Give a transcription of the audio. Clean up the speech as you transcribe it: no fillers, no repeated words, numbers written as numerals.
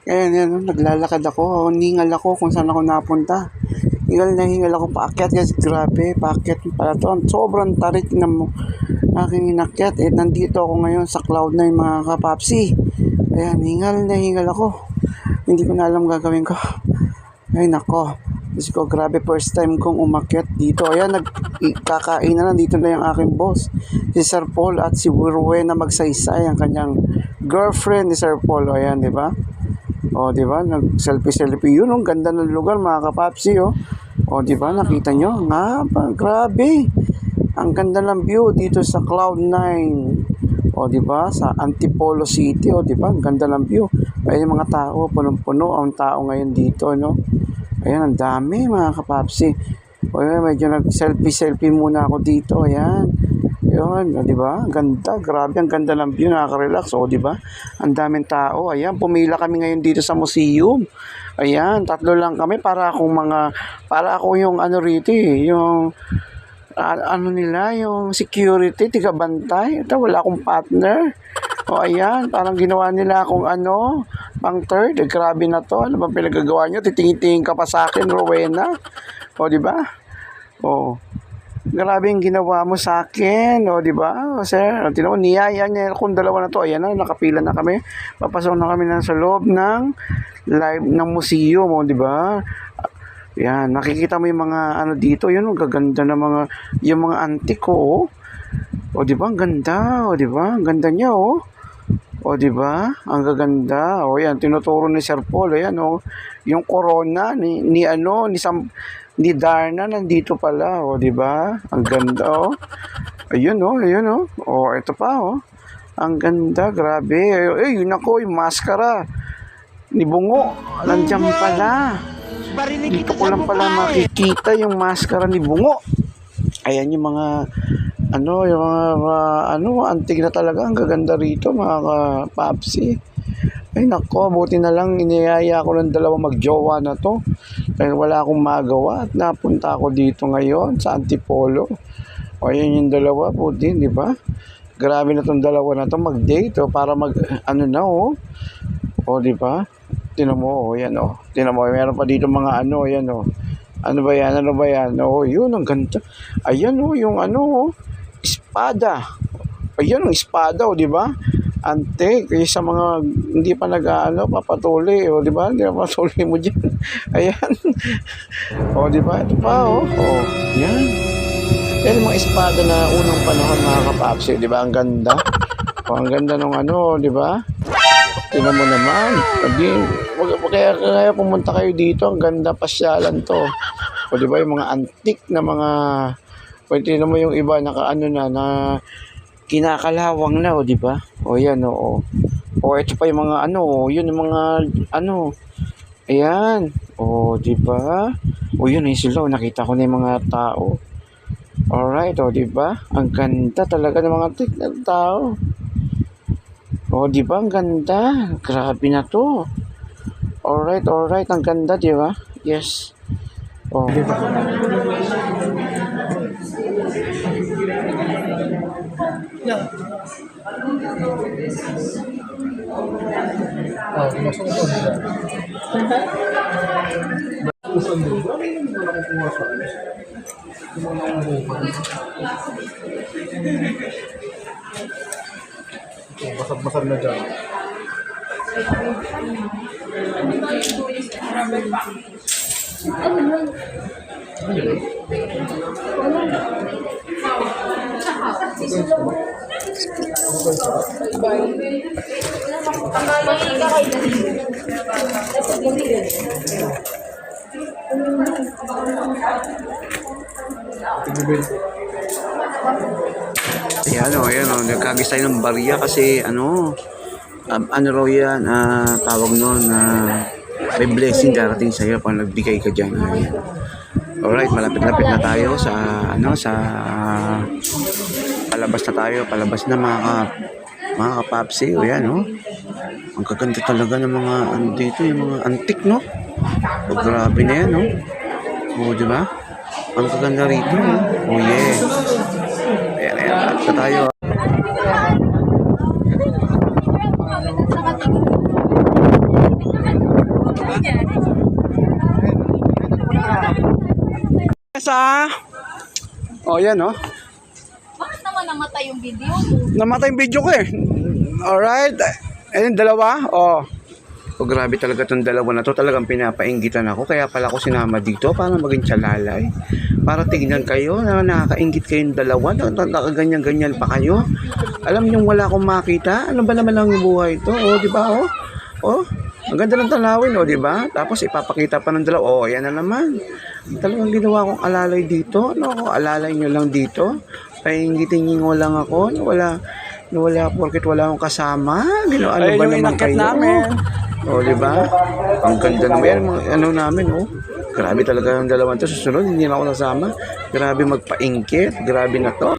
Ayan, yan, naglalakad ako, ningal ako kung saan ako napunta. Hingal na hingal ako paakyat guys, grabe, paakyat pala to. Sobrang tarik na aking inakyat. Nandito ako ngayon sa Cloud9 mga kapapsi. Ayan, hingal na hingal ako. Hindi ko na alam gagawin ko. Ay nako, Diyos ko, grabe, first time kong umakyat dito. Ayan, nagkakain na dito na yung aking boss. Si Sir Paul at si Rowena magsaysay, ang kanyang girlfriend ni Sir Paul. Ayan, di ba? O, di ba? Nag-selfie yun. Ang ganda ng lugar, mga kapapsi, oh. O, di ba? Nakita nyo? Nga, grabe. Ang ganda ng view dito sa Cloud9. O, di ba? Sa Antipolo City, o, di ba? Ang ganda ng view. Ayun yung mga tao, punong-puno ang tao ngayon dito, no? Ayan, ang dami, mga kapapsi. O, medyo nag-selfie muna ako dito. Ayan. Yun, di ba? Ganda, grabe, ang ganda ng view, nakaka-relax, o, di ba? Ang daming tao. Ayan, pumila kami ngayon dito sa museum. Ayan, 3 lang kami para ako yung ano rito, yung ano nila, yung security, tiga-bantay. Ito, wala akong partner. O, ayan, parang ginawa nila akong pang third. Grabe na to. Ano ba pinagagawa nyo? Titingin-tingin ka pa sa akin, Rowena. O, di ba? O, grabe yung ginawa mo sa akin, o, di ba? O, sir, tinan mo, niyaya niya kung dalawa na to. Ayan na, nakapila na kami. Papasok na kami na sa loob ng live ng museum, o, di ba? Yan, nakikita mo yung mga ano dito, yun, ang gaganda na yung mga antique, o. O, di ba? Ang ganda, o, di ba? Ang ganda niya, o. O, di ba? Ang gaganda. O, yan, tinuturo ni Sir Paul, ayan, o. Yung corona ni Darna nandito pala, o, di ba? Ang ganda, o. Ayun, o, ayun, o. O, ito pa, o. Ang ganda, grabe. Ay, yun ako, yung maskara ni Bungo. Nandiyan pala. Dito ko lang pala makikita yung maskara ni Bungo. Ayan yung mga antig na talaga. Ang gaganda rito, mga papsi. Ay nako, buti na lang iniyaya ko ng dalawa magjowa na to. Dahil wala akong magawa at napunta ako dito ngayon sa Antipolo. O ayan yung dalawa po din, di ba? Grabe na tong dalawa na to mag-date, para o, di ba? Tinan mo, yan, Tinan mo, meron pa dito mga yan, Ano ba yan? O, yun, ang ganda. Ayan, yung espada. Ayan, ang espada, di ba? Antique, sa mga hindi pa papatuloy, di ba? Hindi pa patuloy mo dyan. Ayan. O, di ba? Ito pa, yan. Yan yung mga espada na unang panahon, mga kapapsi, di ba? Ang ganda. O, ang ganda nung di ba? Tingnan mo naman. Kaya pumunta kayo dito. Ang ganda, pasyalan to. O, di ba, yung mga antique na mga... Pwede tingnan mo yung iba, na kinakalawang na, di ba? O, yan, o. O, ito pa yung mga yun yung mga, ayan. O, di ba? O, yun, sila. Nakita ko na yung mga tao. Alright, o, di ba? Ang ganda talaga ng mga antique na tao. O, di ba? Ang ganda. Grabe na to. Alright. Ang ganda, di ba? Yes. O. Basag-basag na dyan. Ayan, nagkagis tayo ng barya kasi raw yan, tawag nun, may blessing darating sa'yo pag nagbigay ka dyan. Alright, malapit-lapit na tayo sa palabas na mga kapapsi. O yan, ang kaganda talaga ng mga dito, yung mga antique, no? O, grabe na yan, o, di ba? Ang kaganda rito, o, yeah. Ayan, malapit na tayo. sa... Oh, yan, oh. Bakit naman namatay yung video mo? Namatay yung video ko eh. Alright. Ayun, dalawa. Oh. Oh, grabe talaga itong dalawa na to. Talagang pinapainggitan ako. Kaya pala ako sinama dito para maging tsalalay. Para tignan kayo na nakakaingit kayong dalawa. Nakaganyan-ganyan pa kayo. Alam niyo wala akong makita. Ano ba naman lang yung buhay ito? Oh, di ba? Oh. Oh. Ang ganda ng tanawin, oh, di ba? Tapos ipapakita pa ng dalawa. Oh, yan na naman. Talagang ginawa kong alalay dito. Ano ako? Alalay nyo lang dito. Painggitin nyo lang ako. Wala porket wala akong kasama. Ano ba naman kayo? O, di ba? Ang ganda naman yan, mga ano namin, oh. Grabe talaga yung dalawang to. Susunod, hindi na ako nasama. Grabe magpaingkit. Grabe na to.